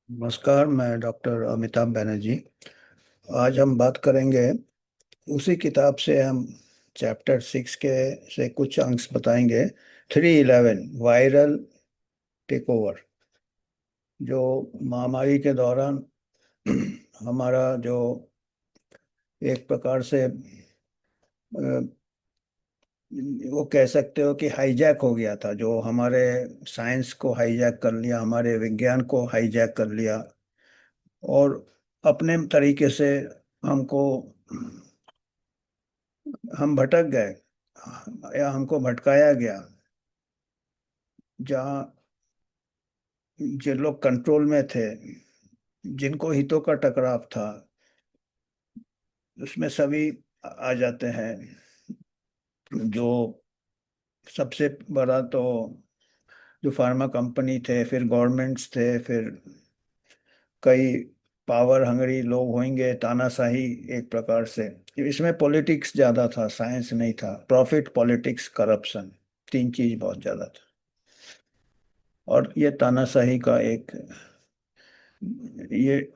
नमस्कार। मैं डॉक्टर अमिताभ बैनर्जी। आज हम बात करेंगे, उसी किताब से हम चैप्टर 6 के से कुछ अंश बताएंगे। 311 वायरल टेक ओवर, जो महामारी के दौरान हमारा जो एक प्रकार से वो कह सकते हो कि हाईजैक हो गया था, जो हमारे साइंस को हाईजैक कर लिया, हमारे विज्ञान को हाईजैक कर लिया और अपने तरीके से हमको हम भटक गए या हमको भटकाया गया। जहाँ जो लोग कंट्रोल में थे, जिनको हितों का टकराव था, उसमें सभी आ जाते हैं। जो सबसे बड़ा तो जो फार्मा कंपनी थे, फिर गवर्नमेंट्स थे, फिर कई पावर हंगरी लोग होंगे, तानाशाही एक प्रकार से। इसमें पॉलिटिक्स ज्यादा था, साइंस नहीं था। प्रॉफिट, पॉलिटिक्स, करप्शन, तीन चीज बहुत ज्यादा था। और ये तानाशाही का एक ये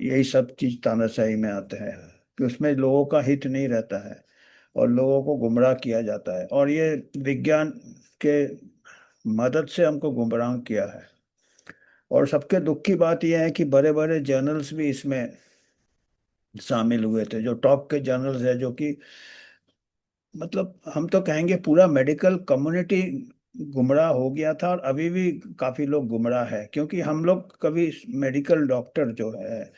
यही सब चीज तानाशाही में आते हैं कि उसमें लोगों का हित नहीं रहता है और लोगों को गुमराह किया जाता है। और ये विज्ञान के मदद से हमको गुमराह किया है। और सबके दुख की बात यह है कि बड़े बड़े जर्नल्स भी इसमें शामिल हुए थे, जो टॉप के जर्नल्स है, जो कि मतलब हम तो कहेंगे पूरा मेडिकल कम्युनिटी गुमराह हो गया था। और अभी भी काफी लोग गुमराह है, क्योंकि हम लोग कभी मेडिकल डॉक्टर जो है,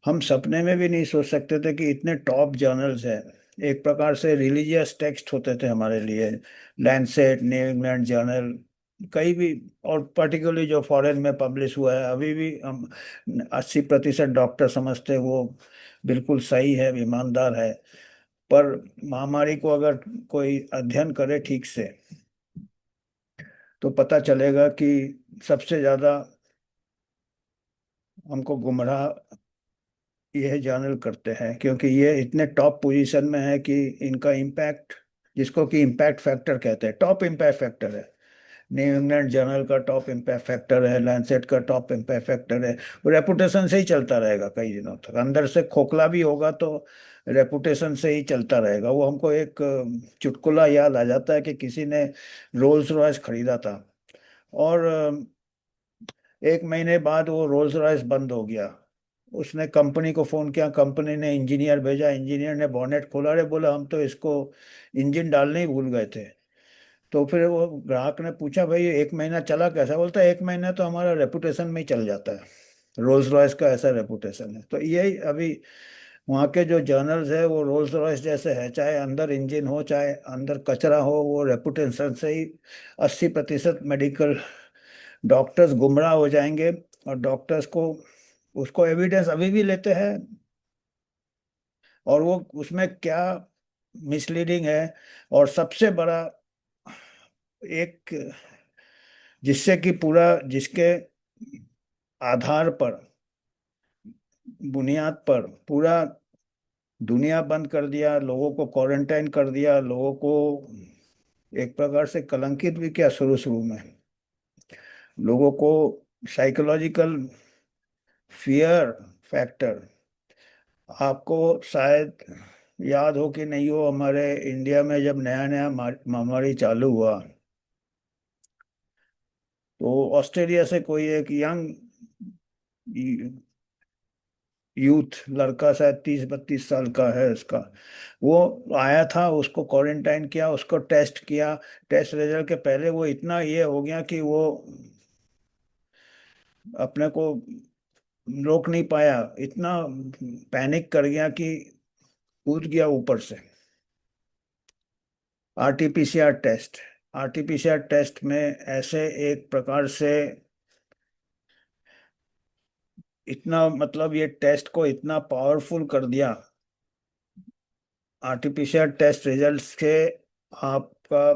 हम सपने में भी नहीं सोच सकते थे कि इतने टॉप जर्नल्स है। एक प्रकार से रिलीजियस टेक्स्ट होते थे हमारे लिए। लैंसेट, न्यू इंग्लैंड जर्नल, कहीं भी। और पर्टिकुलरली जो फॉरेन में पब्लिश हुआ है, अभी भी हम 80% डॉक्टर समझते हैं वो बिल्कुल सही है, ईमानदार है। पर महामारी को अगर कोई अध्ययन करे ठीक से, तो पता चलेगा कि सबसे ज्यादा हमको गुमराह यह जर्नल करते हैं, क्योंकि ये इतने टॉप पोजीशन में है कि इनका इम्पैक्ट, जिसको कि इम्पैक्ट फैक्टर कहते हैं, टॉप इम्पैक्ट फैक्टर है। न्यू इंग्लैंड जर्नल का टॉप इम्पैक्ट फैक्टर है, लैंसेट का टॉप इम्पैक्ट फैक्टर है। वो रेपुटेशन से ही चलता रहेगा कई दिनों तक। अंदर से खोखला भी होगा तो रेपुटेशन से ही चलता रहेगा। वो हमको एक चुटकुला याद आ जाता है कि किसी ने रोल्स रॉयस खरीदा था, और एक महीने बाद वो रोल्स रॉयस बंद हो गया। उसने कंपनी को फोन किया, कंपनी ने इंजीनियर भेजा, इंजीनियर ने बॉनेट खोला, रे बोला हम तो इसको इंजन डालने ही भूल गए थे। तो फिर वो ग्राहक ने पूछा, भाई एक महीना चला कैसा? बोलता है, एक महीना तो हमारा रेपुटेशन में ही चल जाता है। रोल्स रॉयस का ऐसा रेपुटेशन है। तो यही अभी वहाँ के जो जर्नल्स है वो रोल्स रॉयस जैसे है, चाहे अंदर इंजन हो चाहे अंदर कचरा हो, वो रेपुटेशन से ही 80% मेडिकल डॉक्टर्स गुमराह हो जाएंगे। और डॉक्टर्स को उसको एविडेंस अभी भी लेते हैं, और वो उसमें क्या मिसलीडिंग है। और सबसे बड़ा एक, जिससे कि पूरा, जिसके आधार पर, बुनियाद पर पूरा दुनिया बंद कर दिया, लोगों को क्वारंटाइन कर दिया, लोगों को एक प्रकार से कलंकित भी किया शुरू शुरू में। लोगों को साइकोलॉजिकल फियर फैक्टर, आपको शायद याद हो कि नहीं हो, हमारे इंडिया में जब नया नया महामारी चालू हुआ, तो ऑस्ट्रेलिया से कोई एक यंग यूथ लड़का, शायद 30-32 साल का है उसका, वो आया था। उसको क्वारंटाइन किया, उसको टेस्ट किया। टेस्ट रिजल्ट के पहले वो इतना ये हो गया कि वो अपने को रोक नहीं पाया, इतना पैनिक कर गया कि कूद गया ऊपर से। आरटीपीसीआर टेस्ट, आरटीपीसीआर टेस्ट में ऐसे एक प्रकार से इतना, मतलब ये टेस्ट को इतना पावरफुल कर दिया आरटीपीसीआर टेस्ट रिजल्ट्स के। आपका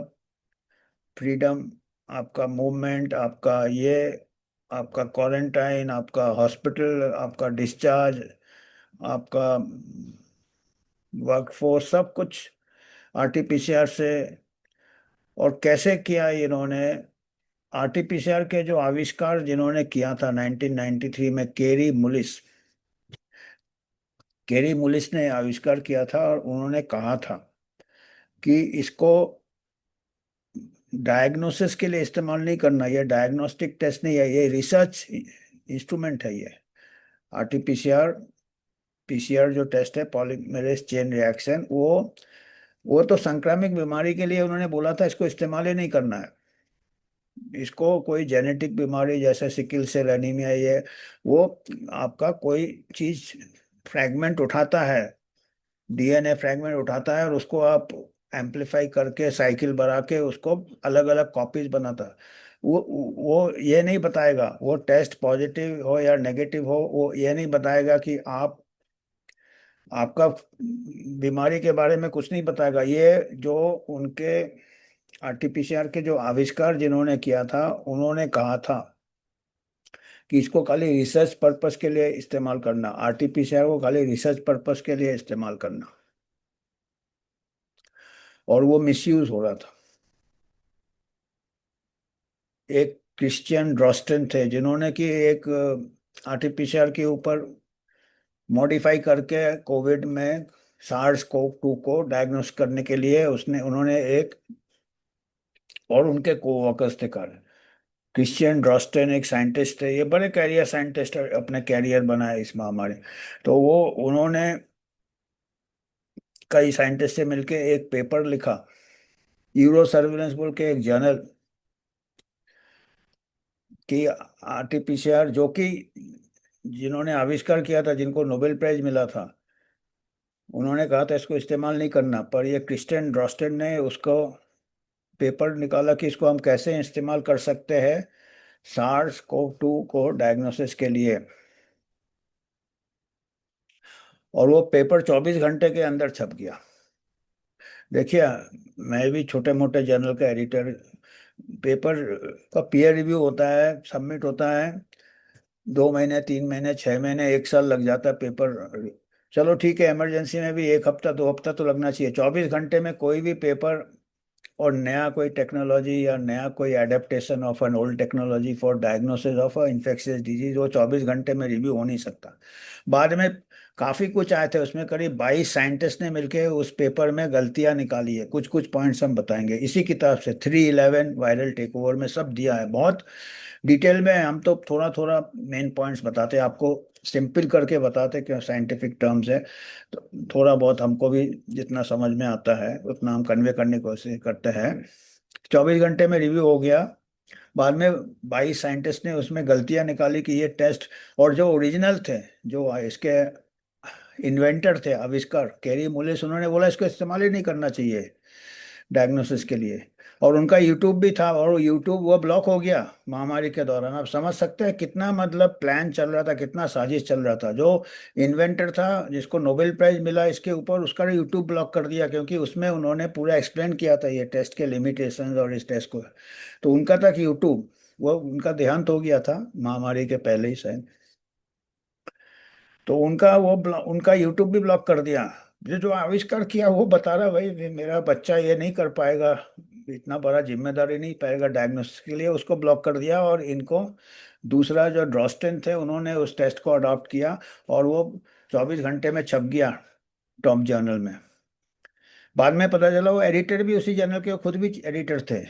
फ्रीडम, आपका मूवमेंट, आपका ये, आपका क्वारंटाइन, आपका हॉस्पिटल, आपका डिस्चार्ज, आपका वर्कफोर्स, सब कुछ आरटीपीसीआर से। और कैसे किया इन्होंने? आरटीपीसीआर के जो आविष्कार जिन्होंने किया था 1993 में, केरी मुलिस ने आविष्कार किया था, और उन्होंने कहा था कि इसको डायग्नोसिस के लिए इस्तेमाल नहीं करना, ये डायग्नोस्टिक टेस्ट नहीं है, ये रिसर्च इंस्ट्रूमेंट है ये। आरटीपीसीआर पीसीआर जो टेस्ट है, पॉलीमरेज चेन रिएक्शन, वो तो संक्रामक बीमारी के लिए उन्होंने बोला था, इसको इस्तेमाल ही नहीं करना है। इसको कोई जेनेटिक बीमारी जैसे सिकिल सेल एनीमिया, ये वो आपका कोई चीज फ्रैगमेंट उठाता है, डीएनए फ्रैगमेंट उठाता है, और उसको आप एम्पलीफाई करके साइकिल बना के उसको अलग अलग कॉपीज बनाता है। वो ये नहीं बताएगा, वो टेस्ट पॉजिटिव हो या नेगेटिव हो, वो ये नहीं बताएगा कि आपका बीमारी के बारे में कुछ नहीं बताएगा। ये जो उनके आरटीपीसीआर के जो आविष्कार जिन्होंने किया था, उन्होंने कहा था कि इसको खाली रिसर्च पर्पस के लिए इस्तेमाल करना, आरटीपीसीआर को खाली रिसर्च पर्पस के लिए इस्तेमाल करना, और वो मिसयूज हो रहा था। एक क्रिश्चियन ड्रॉस्टन थे, जिन्होंने कि एक आरटीपीसीआर के ऊपर मॉडिफाई करके कोविड में सार्स कोव 2 को डायग्नोस करने के लिए उन्होंने एक, और उनके कोवर्कर्स थे कर, क्रिश्चियन ड्रॉस्टन एक साइंटिस्ट थे, ये बड़े कैरियर साइंटिस्ट अपने कैरियर बनाए इस महामारी। तो वो उन्होंने कई साइंटिस्ट से मिलके एक पेपर लिखा, यूरो सर्विलेंस बोल के एक जर्नल, कि आरटीपीसीआर जो कि जिन्होंने आविष्कार किया था, जिनको नोबेल प्राइज मिला था, उन्होंने कहा था इसको इस्तेमाल नहीं करना, पर ये क्रिस्टियन ड्रॉस्टन ने उसको पेपर निकाला कि इसको हम कैसे इस्तेमाल कर सकते हैं सार्स कोव 2 को डायग्नोसिस के लिए। और वो पेपर 24 घंटे के अंदर छप गया। देखिए, मैं भी छोटे मोटे जर्नल का एडिटर, पेपर का पीयर रिव्यू होता है, सबमिट होता है, 2 महीने, 3 महीने, 6 महीने, 1 साल लग जाता है पेपर। चलो ठीक है, इमरजेंसी में भी 1 हफ्ता 2 हफ्ता तो लगना चाहिए, 24 घंटे में कोई भी पेपर और नया कोई टेक्नोलॉजी या नया कोई adaptation of an old technology for diagnosis of a infectious disease, वो 24 घंटे में रिव्यू हो नहीं सकता। बाद में काफी कुछ आए थे, उसमें करीब 22 साइंटिस्ट ने मिलके उस पेपर में गलतियां निकाली है। कुछ कुछ पॉइंट्स हम बताएंगे इसी किताब से, 311 वायरल टेक ओवर में सब दिया है, बहुत डिटेल में। हम तो थोड़ा थोड़ा मेन पॉइंट्स बताते हैं आपको, सिंपल करके बताते, क्यों साइंटिफिक टर्म्स है, तो थोड़ा बहुत हमको भी जितना समझ में आता है उतना हम कन्वे करने की कोशिश करते हैं। 24 घंटे में रिव्यू हो गया। बाद में 22 साइंटिस्ट ने उसमें गलतियां निकाली कि ये टेस्ट, और जो ओरिजिनल थे, जो इसके इन्वेंटर थे, आविष्कार कैरी मुलिस, उन्होंने बोला इसको इस्तेमाल ही नहीं करना चाहिए डायग्नोसिस के लिए। और उनका यूट्यूब भी था, और यूट्यूब वो ब्लॉक हो गया महामारी के दौरान। आप समझ सकते हैं कितना मतलब प्लान चल रहा था, कितना साजिश चल रहा था। जो इन्वेंटर था, जिसको नोबेल प्राइज मिला इसके ऊपर, उसका यूट्यूब ब्लॉक कर दिया, क्योंकि उसमें उन्होंने पूरा एक्सप्लेन किया था ये टेस्ट के लिमिटेशंस और इस टेस्ट को। तो उनका तक यूट्यूब, वो उनका देहांत हो गया था महामारी के पहले ही शायद। तो उनका यूट्यूब भी ब्लॉक कर दिया। जो आविष्कार किया वो बता रहा, भाई मेरा बच्चा ये नहीं कर पाएगा, इतना बड़ा जिम्मेदारी नहीं पाएगा डायग्नोसिस के लिए, उसको ब्लॉक कर दिया। और इनको दूसरा जो ड्रॉस्टन थे, उन्होंने उस टेस्ट को अडॉप्ट किया, और वो 24 घंटे में छप गया टॉप जर्नल में। बाद में पता चला वो एडिटर भी उसी जर्नल के खुद भी एडिटर थे,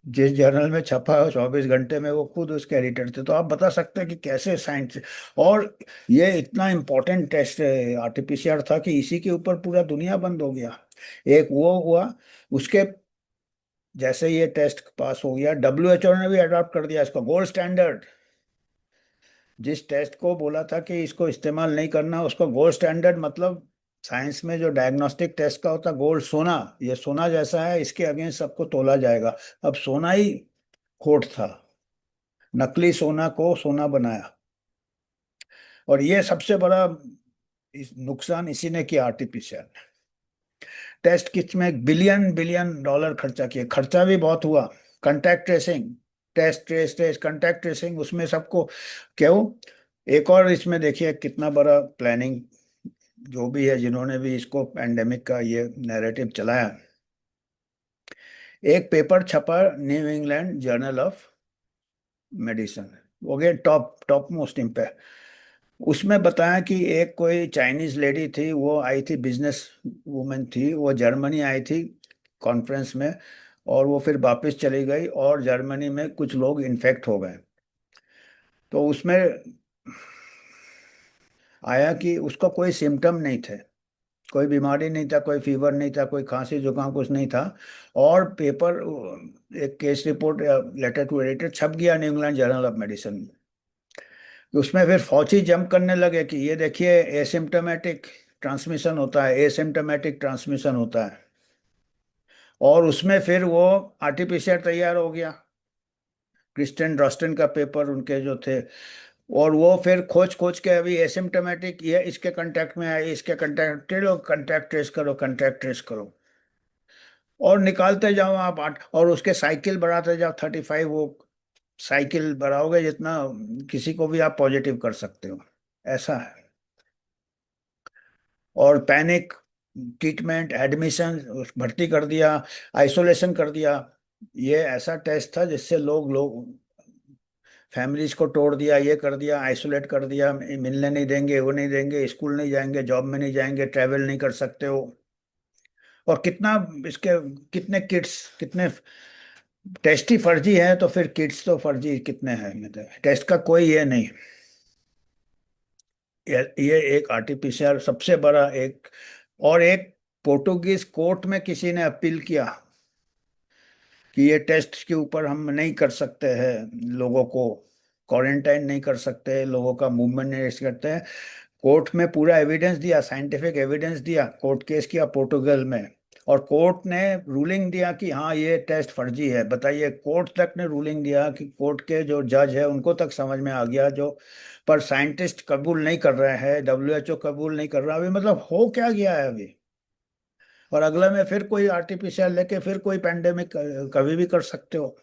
जिस जर्नल में छपा है 24 घंटे में वो खुद उसके एडिटर थे। तो आप बता सकते हैं कि कैसे साइंस, और ये इतना इम्पोर्टेंट टेस्ट आरटीपीसीआर था कि इसी के ऊपर पूरा दुनिया बंद हो गया। एक वो हुआ, उसके जैसे ये टेस्ट पास हो गया, डब्ल्यूएचओ ने भी अडॉप्ट कर दिया इसको गोल्ड स्टैंडर्ड। जिस टेस्ट को बोला था कि इसको इस्तेमाल नहीं करना, उसको गोल्ड स्टैंडर्ड, मतलब साइंस में जो डायग्नोस्टिक टेस्ट का होता है गोल्ड, सोना, ये सोना जैसा है, इसके अगेंस्ट सबको तोला जाएगा। अब सोना ही खोट था, नकली सोना को सोना बनाया। और ये सबसे बड़ा नुकसान इसी ने किया, आरटीपीसीआर ने। टेस्ट किट में बिलियन बिलियन डॉलर खर्चा किया, खर्चा भी बहुत हुआ। Contact tracing, test trace test contact tracing, उसमें सबको क्यों, एक और इसमें देखिए कितना बड़ा प्लानिंग जो भी है, जिन्होंने भी इसको पैंडेमिक का ये नैरेटिव चलाया। एक पेपर छपा new England journal of medicine हो गया टॉप टॉप मोस्ट इम्पैक्ट। उसमें बताया कि एक कोई चाइनीज लेडी थी, वो आई थी, बिजनेस वुमेन थी, वो जर्मनी आई थी कॉन्फ्रेंस में, और वो फिर वापस चली गई और जर्मनी में कुछ लोग इन्फेक्ट हो गए। तो उसमें आया कि उसका कोई सिम्टम नहीं थे, कोई बीमारी नहीं था, कोई फीवर नहीं था, कोई खांसी जुकाम कुछ नहीं था। और पेपर, एक केस रिपोर्ट या लेटर टू एडिटर छप गया new England journal of medicine में। उसमें फिर फौची जंप करने लगे कि ये देखिए एसिम्टोमेटिक ट्रांसमिशन होता है, एसिम्टोमेटिक ट्रांसमिशन होता है। और उसमें फिर वो आरटीपीसीआर तैयार हो गया, क्रिस्टियन ड्रॉस्टन का पेपर उनके जो थे। और वो फिर खोज खोज के अभी एसिम्टोमेटिक, ये इसके कांटेक्ट में आए, इसके कांटेक्ट लो, कांटेक्ट ट्रेस करो, कांटेक्ट ट्रेस करो, और निकालते जाओ आप आठ, और उसके साइकिल बढ़ाते जाओ 35। वो साइकिल बढ़ाओगे जितना, किसी को भी आप पॉजिटिव कर सकते हो, ऐसा है। और पैनिक, ट्रीटमेंट, एडमिशन, भर्ती कर दिया, आइसोलेशन कर दिया। ये ऐसा टेस्ट था जिससे लोग लोग फैमिलीज को तोड़ दिया, ये कर दिया, आइसोलेट कर दिया, मिलने नहीं देंगे, वो नहीं देंगे, स्कूल नहीं जाएंगे, जॉब में नहीं जाएंगे, ट्रैवल नहीं कर सकते हो। और कितना इसके, कितने किड्स, कितने टेस्ट ही फर्जी है, तो फिर किड्स तो फर्जी कितने हैं, मतलब टेस्ट का कोई ये नहीं। ये एक आर्टिफिशियल सबसे बड़ा एक। और एक पोर्टुगीज कोर्ट में किसी ने अपील किया कि ये टेस्ट के ऊपर हम नहीं कर सकते हैं, लोगों को क्वारंटाइन नहीं कर सकते, लोगों का मूवमेंट नहीं restrict करते हैं। कोर्ट में पूरा एविडेंस दिया, साइंटिफिक एविडेंस दिया, कोर्ट केस किया पोर्टुगल में। और कोर्ट ने रूलिंग दिया कि हाँ ये टेस्ट फर्जी है। बताइए, कोर्ट तक ने रूलिंग दिया कि कोर्ट के जो जज है उनको तक समझ में आ गया जो। पर साइंटिस्ट कबूल नहीं कर रहे हैं, डब्ल्यूएचओ कबूल नहीं कर रहा अभी, मतलब हो क्या गया है अभी। और अगले में फिर कोई आर्टिफिशियल लेके फिर कोई पेंडेमिक कभी भी कर सकते हो।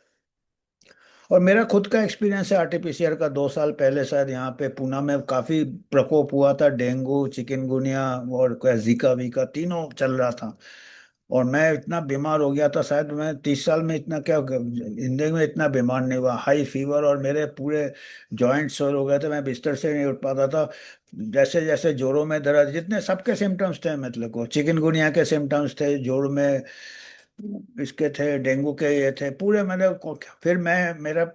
और मेरा खुद का एक्सपीरियंस है आरटीपीसीआर का, 2 साल पहले शायद यहाँ पे पूना में काफी प्रकोप हुआ था, डेंगू, चिकनगुनिया और क्या जीका वीका तीनों चल रहा था। और मैं इतना बीमार हो गया था, शायद मैं 30 साल में इतना क्या जिंदगी में इतना बीमार नहीं हुआ, हाई फीवर, और मेरे पूरे जॉइंट्स सर हो गए थे, मैं बिस्तर से नहीं उठ पाता था। जैसे जैसे जोड़ों में दर्द, जितने सबके सिम्टम्स थे, मतलब को चिकनगुनिया के सिम्टम्स थे जोड़ में, इसके थे, डेंगू के ये थे पूरे, फिर मैं, मेरा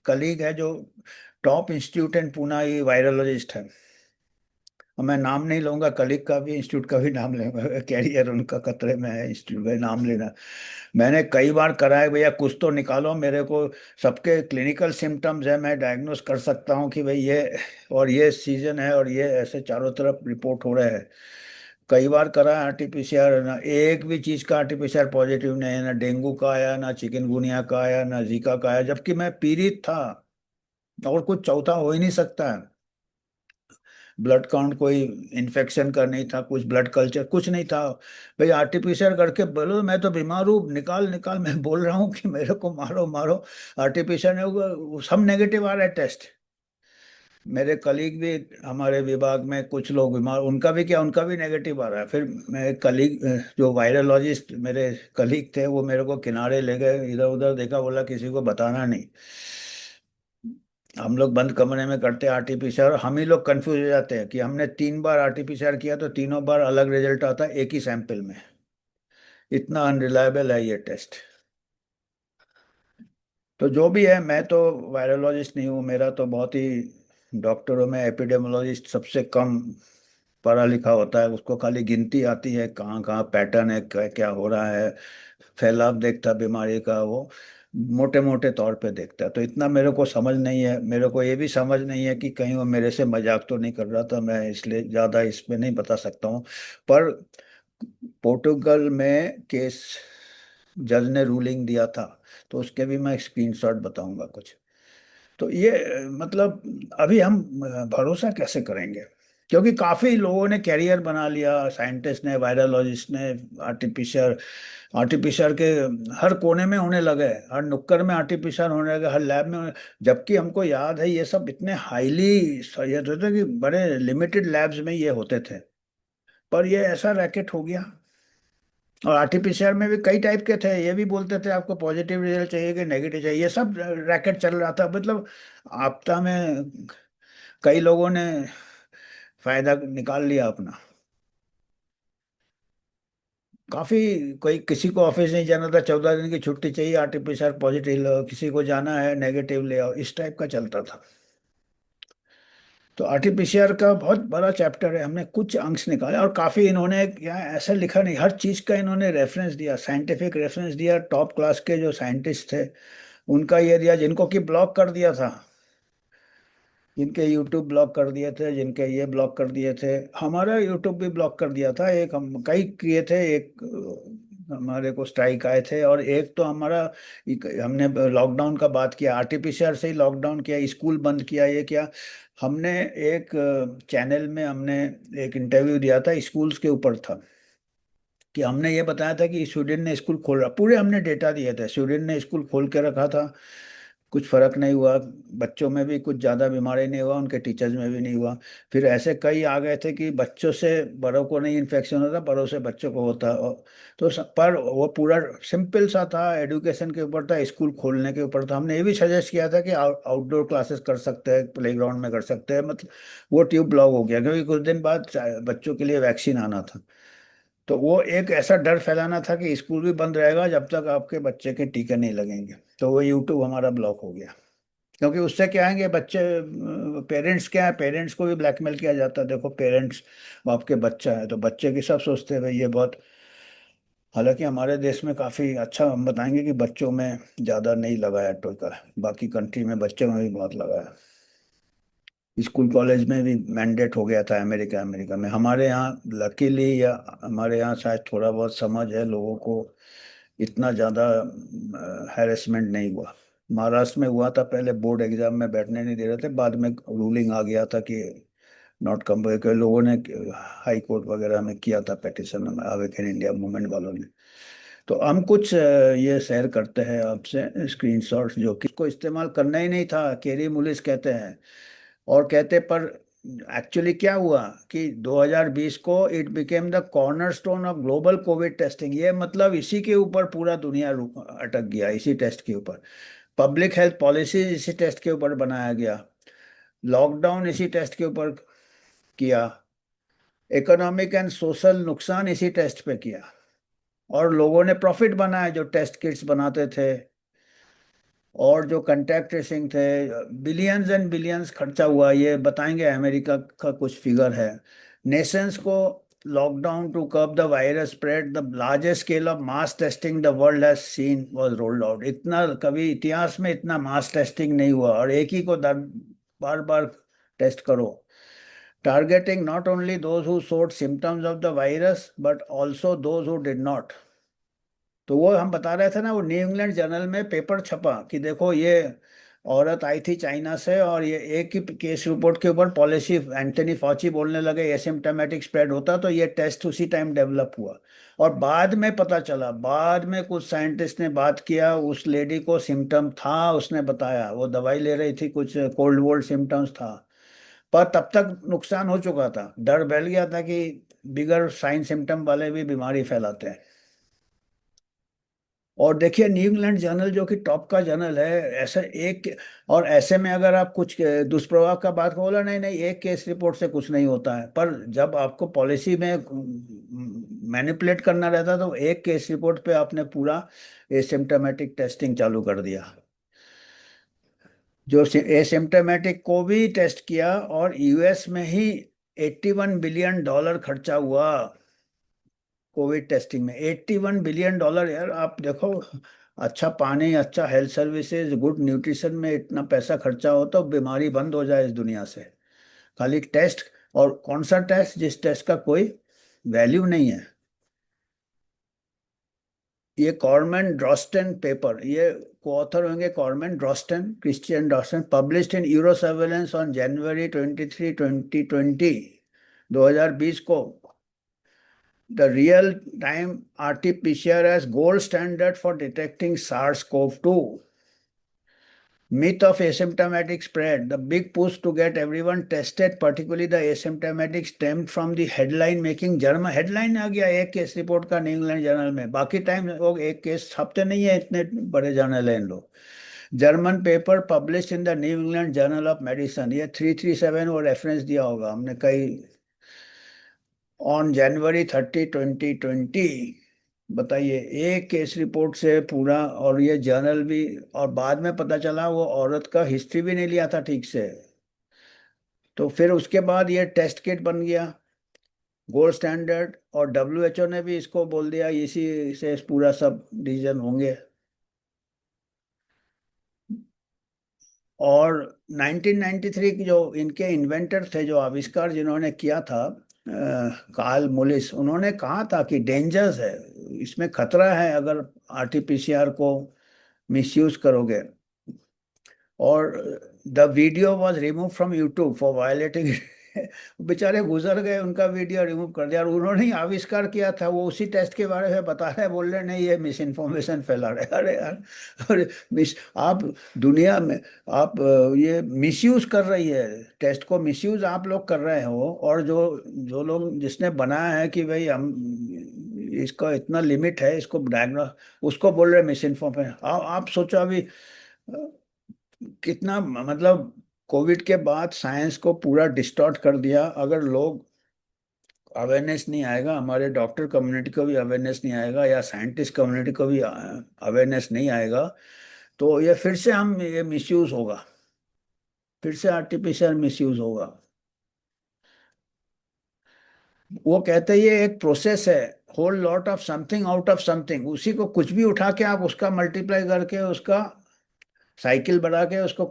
कलीग है जो टॉप इंस्टीट्यूट इन पूना, ये वायरोलॉजिस्ट है। और मैं नाम नहीं लूंगा, कलीग का भी, इंस्टीट्यूट का भी नाम लूंगा, कैरियर उनका खतरे में है, इंस्टीट्यूट का नाम लेना। मैंने कई बार कराया, भैया कुछ तो निकालो मेरे को, सबके क्लिनिकल सिम्टम्स है, मैं डायग्नोस कर सकता हूँ कि भाई ये, और ये सीजन है, और ये ऐसे चारों तरफ रिपोर्ट हो रहे हैं। कई बार करा आरटीपीसीआर, ना एक भी चीज का आरटीपीसीआर पॉजिटिव नहीं है, ना डेंगू का आया, ना चिकनगुनिया का आया, ना जीका का आया, जबकि मैं पीड़ित था। और कुछ चौथा हो ही नहीं सकता है। ब्लड काउंट कोई इन्फेक्शन का नहीं था, कुछ ब्लड कल्चर कुछ नहीं था। भाई आरटीपीसीआर करके बोलो मैं तो बीमार हूँ, निकाल निकाल, मैं बोल रहा हूँ कि मेरे को मारो मारो। आरटीपीसीआर ने सब नेगेटिव आ रहा है टेस्ट। मेरे कलीग भी, हमारे विभाग में कुछ लोग बीमार, उनका भी क्या, उनका भी नेगेटिव आ रहा है। फिर मैं कलीग, जो वायरोलॉजिस्ट मेरे कलीग थे, वो मेरे को किनारे ले गए, इधर उधर देखा, बोला किसी को बताना नहीं। हम लोग बंद कमरे में करते हैं आरटीपीसीआर, हम ही लोग कंफ्यूज हो जाते हैं कि हमने 3 बार आरटीपीसीआर किया तो तीनों बार अलग रिजल्ट आता है एक ही सैंपल में। इतना अनरिलायबल है ये टेस्ट। तो जो भी है, मैं तो वायरोलॉजिस्ट नहीं हूँ, मेरा तो बहुत ही, डॉक्टरों में एपिडेमियोलॉजिस्ट सबसे कम पढ़ा लिखा होता है, उसको खाली गिनती आती है कहाँ कहाँ पैटर्न है, क्या क्या हो रहा है, फैलाव देखता है बीमारी का वो, मोटे मोटे तौर पे देखता है। तो इतना मेरे को समझ नहीं है, मेरे को ये भी समझ नहीं है कि कहीं वो मेरे से मजाक तो नहीं कर रहा था, मैं इसलिए ज़्यादा इस पे नहीं बता सकता हूँ। पर पोर्टुगल में केस, जज ने रूलिंग दिया था, तो उसके भी मैं स्क्रीनशॉट बताऊंगा कुछ। तो ये मतलब अभी हम भरोसा कैसे करेंगे, क्योंकि काफी लोगों ने कैरियर बना लिया, साइंटिस्ट ने, वायरोलॉजिस्ट ने, आर्टिफिशियल आर्टिफिशियल के हर कोने में होने लगे, हर नुक्कड़ में आर्टिफिशियल होने लगे, हर लैब में जबकि हमको याद है ये सब इतने हाईली, ये होते थे कि बड़े लिमिटेड लैब्स में ये होते थे। पर ये ऐसा रैकेट हो गया। और आरटीपीसीआर में भी कई टाइप के थे, ये भी बोलते थे आपको पॉजिटिव रिजल्ट चाहिए कि नेगेटिव चाहिए, ये सब रैकेट चल रहा था। मतलब आपदा में कई लोगों ने फायदा निकाल लिया अपना। काफी, कोई किसी को ऑफिस नहीं जाना था, 14 दिन की छुट्टी चाहिए, आरटीपीसीआर पॉजिटिव लो, किसी को जाना है नेगेटिव ले आओ, इस टाइप का चलता था। तो आरटीपीसीआर का बहुत बड़ा चैप्टर है, हमने कुछ अंश निकाले, और काफी इन्होंने क्या ऐसा लिखा नहीं, हर चीज का इन्होंने रेफरेंस दिया, साइंटिफिक रेफरेंस दिया, टॉप क्लास के जो साइंटिस्ट थे उनका ये दिया, जिनको कि ब्लॉक कर दिया था, जिनके यूट्यूब ब्लॉक कर दिए थे, जिनके ये ब्लॉक कर दिए थे। हमारा यूट्यूब भी ब्लॉक कर दिया था, एक हम कई किए थे, एक हमारे को स्ट्राइक आए थे, और एक तो हमारा हमने लॉकडाउन का बात किया, आरटीपीसीआर से ही लॉकडाउन किया, स्कूल बंद किया, ये किया। हमने एक चैनल में हमने एक इंटरव्यू दिया था, स्कूल्स के ऊपर था, कि हमने ये बताया था कि स्वीडन ने स्कूल खोल रहा, पूरे हमने डेटा दिए थे, स्वीडन ने स्कूल खोल के रखा था, कुछ फर्क नहीं हुआ, बच्चों में भी कुछ ज़्यादा बीमारी नहीं हुआ, उनके टीचर्स में भी नहीं हुआ। फिर ऐसे कई आ गए थे कि बच्चों से बड़ों को नहीं इन्फेक्शन होता, बड़ों से बच्चों को होता। तो पर वो पूरा सिंपल सा था, एजुकेशन के ऊपर था, स्कूल खोलने के ऊपर था। हमने ये भी सजेस्ट किया था कि आउटडोर क्लासेस कर सकते हैं, प्लेग्राउंड में कर सकते हैं, मतलब वो ट्यूब ब्लॉक हो गया, क्योंकि कुछ दिन बाद बच्चों के लिए वैक्सीन आना था। तो वो एक ऐसा डर फैलाना था कि स्कूल भी बंद रहेगा जब तक आपके बच्चे के टीके नहीं लगेंगे, तो वो यूट्यूब हमारा ब्लॉक हो गया। क्योंकि उससे क्या आएंगे बच्चे, पेरेंट्स क्या है, पेरेंट्स को भी ब्लैकमेल किया जाता है, देखो पेरेंट्स, आपके बच्चा है तो बच्चे की सब सोचते हैं भाई ये बहुत। हालांकि हमारे देश में काफ़ी अच्छा, हम बताएंगे कि बच्चों में ज़्यादा नहीं लगा है टीका, बाकी कंट्री में बच्चों में भी बहुत लगा है। स्कूल कॉलेज में भी मैंडेट हो गया था, अमेरिका अमेरिका में। हमारे यहाँ लकीली, या हमारे यहाँ शायद थोड़ा बहुत समझ है लोगों को, इतना ज़्यादा हैरेसमेंट नहीं हुआ। महाराष्ट्र में हुआ था, पहले बोर्ड एग्जाम में बैठने नहीं दे रहे थे, बाद में रूलिंग आ गया था कि नॉट कम, के लोगों ने हाई कोर्ट वगैरह में किया था पिटिशन, अवेकन इंडिया मूवमेंट वालों ने। तो हम कुछ ये शेयर करते हैं आपसे स्क्रीनशॉट्स, जो कि इसको इस्तेमाल करना ही नहीं था, केरी मुलिस कहते हैं, और कहते पर एक्चुअली क्या हुआ कि 2020 को it became the cornerstone of global Covid testing, ये मतलब इसी के ऊपर पूरा दुनिया अटक गया, इसी टेस्ट के ऊपर। पब्लिक हेल्थ पॉलिसीज इसी टेस्ट के ऊपर बनाया गया, लॉकडाउन इसी टेस्ट के ऊपर किया, इकोनॉमिक एंड सोशल नुकसान इसी टेस्ट पे किया, और लोगों ने प्रॉफिट बनाया जो टेस्ट किट्स बनाते थे, और जो कंटैक्ट ट्रेसिंग थे, बिलियंस एंड बिलियंस खर्चा हुआ, ये बताएंगे, अमेरिका का कुछ फिगर है। नेशंस को lockdown to curb the virus spread, the largest scale of mass testing the world has seen was rolled out, इतना कभी इतिहास में इतना मास टेस्टिंग नहीं हुआ, और एक ही को बार बार टेस्ट करो, targeting not only those who showed symptoms of the virus but also those who did not. तो वो हम बता रहे थे ना, वो न्यू इंग्लैंड जर्नल में पेपर छपा कि देखो ये औरत आई थी चाइना से, और ये एक ही केस रिपोर्ट के ऊपर पॉलिसी, एंथनी फॉची बोलने लगे एसिम्टोमेटिक स्प्रेड होता, तो ये टेस्ट उसी टाइम डेवलप हुआ। और बाद में पता चला, बाद में कुछ साइंटिस्ट ने बात किया, उस लेडी को सिम्टम था, उसने बताया, वो दवाई ले रही थी, कुछ कोल्ड वोल्ड सिम्टम्स था, पर तब तक नुकसान हो चुका था, डर फैल गया था कि बिगर साइन सिम्टम वाले भी बीमारी फैलाते हैं। और देखिए न्यू इंग्लैंड जर्नल जो कि टॉप का जर्नल है, ऐसे एक, और ऐसे में अगर आप कुछ दुष्प्रभाव का बात को बोला, नहीं नहीं एक केस रिपोर्ट से कुछ नहीं होता है, पर जब आपको पॉलिसी में मैनिपुलेट करना रहता है, तो एक केस रिपोर्ट पे आपने पूरा एसिम्टोमेटिक टेस्टिंग चालू कर दिया, जो एसिम्टोमेटिक को भी टेस्ट किया, और यूएस में ही $81 बिलियन खर्चा हुआ कोविड टेस्टिंग में। $81 बिलियन, यार आप देखो, अच्छा पानी, अच्छा हेल्थ सर्विसेज, गुड न्यूट्रिशन में इतना पैसा खर्चा हो तो बीमारी बंद हो जाए इस दुनिया से। खाली टेस्ट, और कौन सा टेस्ट जिस टेस्ट का कोई वैल्यू नहीं है। ये कॉर्मन ड्रॉस्टन पेपर, ये कोऑथर होंगे Corman Drosten, Christian Drosten, published in Eurosurveillance on January 23, 2020, 2020 को। The real time RT-PCR as gold standard for detecting SARS-CoV-2, myth of asymptomatic spread, the big push to get everyone tested, particularly the asymptomatic, stemmed from the headline making German headline आ गया एक case report का New England journal में, बाकी time लोग एक case छापते नहीं है, इतने बड़े जर्नल हैं इन लोग। German paper publish in the new England journal of medicine, ये 337 वो रेफरेंस दिया होगा हमने कई, ऑन जनवरी 30, 2020। बताइए, एक केस रिपोर्ट से पूरा, और ये जर्नल भी, और बाद में पता चला वो औरत का हिस्ट्री भी नहीं लिया था ठीक से। तो फिर उसके बाद ये टेस्ट किट बन गया गोल्ड स्टैंडर्ड, और डब्ल्यूएचओ ने भी इसको बोल दिया इसी से पूरा सब डिसीजन होंगे। और 1993 की जो इनके इन्वेंटर थे, जो आविष्कार जिन्होंने किया था, कार्ल मोलिस, उन्होंने कहा था कि डेंजर्स है, इसमें खतरा है अगर आरटीपीसीआर को मिसयूज करोगे। और the video was remove from YouTube for violating बेचारे गुजर गए, उनका वीडियो रिमूव कर दिया, और उन्होंने ही आविष्कार किया था, वो उसी टेस्ट के बारे में बता रहे हैं, बोल रहे नहीं ये मिस इन्फॉर्मेशन फैला रहे। अरे यार, अरे मिस, आप दुनिया में आप ये मिसयूज कर रही है, टेस्ट को मिसयूज आप लोग कर रहे हो, और जो जो लोग जिसने बनाया है कि भाई हम इसका इतना लिमिट है, इसको डायग्नोस, उसको बोल रहे मिस इन्फॉर्मेशन। आप सोचो अभी कितना, मतलब कोविड के बाद साइंस को पूरा डिस्टॉर्ट कर दिया। अगर लोग अवेयरनेस नहीं आएगा, हमारे डॉक्टर कम्युनिटी को भी अवेयरनेस नहीं आएगा, या साइंटिस्ट कम्युनिटी को भी अवेयरनेस नहीं आएगा, तो ये फिर से हम ये मिसयूज होगा, फिर से आर्टिफिशियल मिसयूज होगा। वो कहते हैं ये एक प्रोसेस है, whole lot of something out of something, उसी को कुछ भी उठा के आप उसका मल्टीप्लाई करके उसका साइकिल बढ़ा के उसको,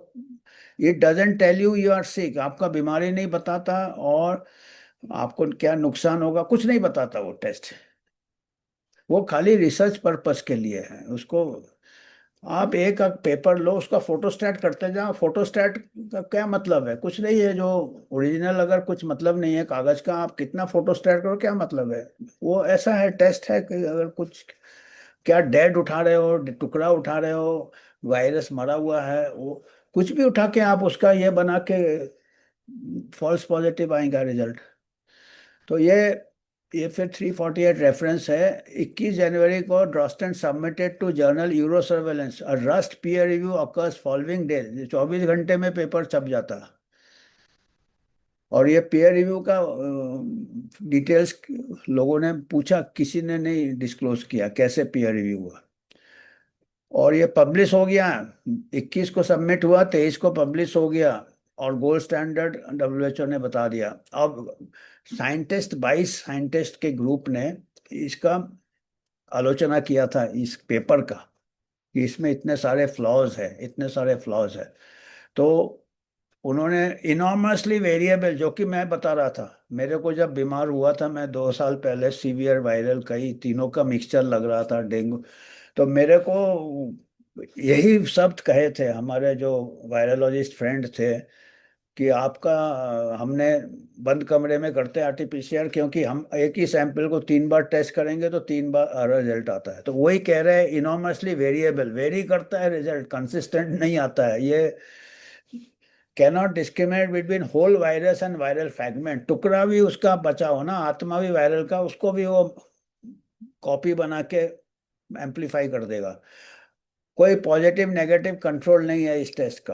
it doesn't tell you you are sick, आपका बीमारी नहीं बताता, और आपको क्या नुकसान होगा कुछ नहीं बताता वो टेस्ट। वो खाली रिसर्च पर्पस के लिए है उसको। आप एक पेपर लो, उसका फोटोस्टैट करते जाओ, फोटोस्टैट का क्या मतलब है, कुछ नहीं है, जो ओरिजिनल अगर कुछ मतलब नहीं है कागज का, आप कितना फोटोस्टैट करो क्या मतलब है। वो ऐसा है, टेस्ट है कि अगर कुछ, क्या डेड उठा रहे हो, टुकड़ा उठा रहे हो, वायरस मरा हुआ है, वो कुछ भी उठा के आप उसका ये बना के फॉल्स पॉजिटिव आएगा रिजल्ट। तो ये फिर 348 रेफरेंस है। 21 जनवरी को Drosten submitted to journal Eurosurveillance, rushed peer review occurs following day, 24 घंटे में पेपर छप जाता। और ये पीयर रिव्यू का डिटेल्स लोगों ने पूछा, किसी ने नहीं डिस्क्लोज किया कैसे पीयर रिव्यू हुआ। और ये पब्लिश हो गया, 21 को सबमिट हुआ, 23 को पब्लिश हो गया, और गोल्ड स्टैंडर्ड डब्ल्यूएचओ ने बता दिया। अब साइंटिस्ट, 22 साइंटिस्ट के ग्रुप ने इसका आलोचना किया था इस पेपर का, कि इसमें इतने सारे फ्लॉज है, इतने सारे फ्लॉज है। तो उन्होंने इनॉर्मसली वेरिएबल, जो कि मैं बता रहा था, मेरे को जब बीमार हुआ था मैं 2 साल पहले, सीवियर वायरल, कई तीनों का मिक्सचर लग रहा था, डेंगू, तो मेरे को यही शब्द कहे थे हमारे जो वायरोलॉजिस्ट फ्रेंड थे, कि आपका हमने बंद कमरे में करते हैं आरटीपीसीआर, क्योंकि हम एक ही सैंपल को 3 बार टेस्ट करेंगे तो 3 बार रिजल्ट आता है। तो वही कह रहे हैं, इनॉर्मसली वेरिएबल, वेरी करता है रिजल्ट, कंसिस्टेंट नहीं आता है ये। Cannot discriminate between whole virus and viral fragment, टुकड़ा भी उसका बचा हो ना, आत्मा भी वायरल का, उसको भी वो कॉपी बना के एम्पलीफाई कर देगा। कोई पॉजिटिव नेगेटिव कंट्रोल नहीं है इस टेस्ट का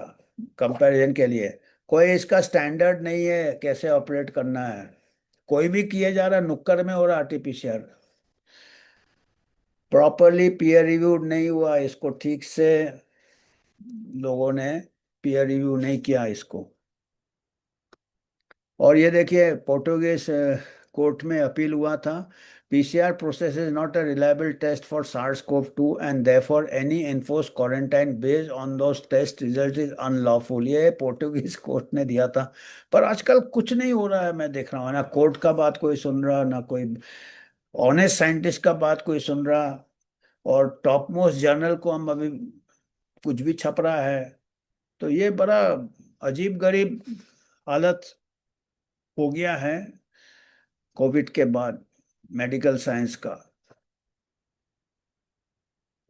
कंपैरिजन के लिए, कोई इसका स्टैंडर्ड नहीं है कैसे ऑपरेट करना है, कोई भी किए जा रहा, नुक्कड़ में हो रहा आर्टिफिशियल, प्रॉपरली पीयर रिव्यूड नहीं हुआ इसको ठीक से, लोगों ने पीयर रिव्यू नहीं किया इसको। और ये देखिए, पोर्टुगीज कोर्ट में अपील हुआ था, PCR process is not a reliable test for SARS CoV 2 and therefore any enforce quarantine based on those test result is unlawful, ये पोर्टुगीज कोर्ट ने दिया था। पर आजकल कुछ नहीं हो रहा है, मैं देख रहा हूँ ना कोर्ट का बात कोई सुन रहा, ना कोई ऑनेस्ट साइंटिस्ट का बात कोई सुन रहा, और टॉप मोस्ट जर्नल को हम अभी कुछ भी छप रहा है। तो ये बड़ा अजीब गरीब हालत हो गया है कोविड के बाद मेडिकल साइंस का।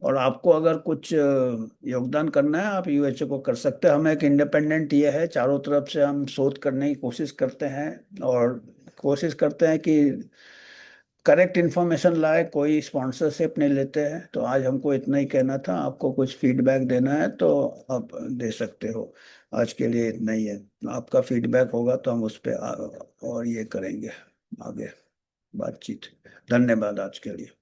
और आपको अगर कुछ योगदान करना है, आप यूएचए को कर सकते हैं। हम एक इंडिपेंडेंट ये है, चारों तरफ से हम शोध करने की कोशिश करते हैं और कोशिश करते हैं कि करेक्ट इन्फॉर्मेशन लाए, कोई स्पॉन्सरशिप नहीं लेते हैं। तो आज हमको इतना ही कहना था। आपको कुछ फीडबैक देना है तो आप दे सकते हो। आज के लिए इतना ही है। आपका फीडबैक होगा तो हम उस पर और ये करेंगे आगे बातचीत। धन्यवाद आज के लिए।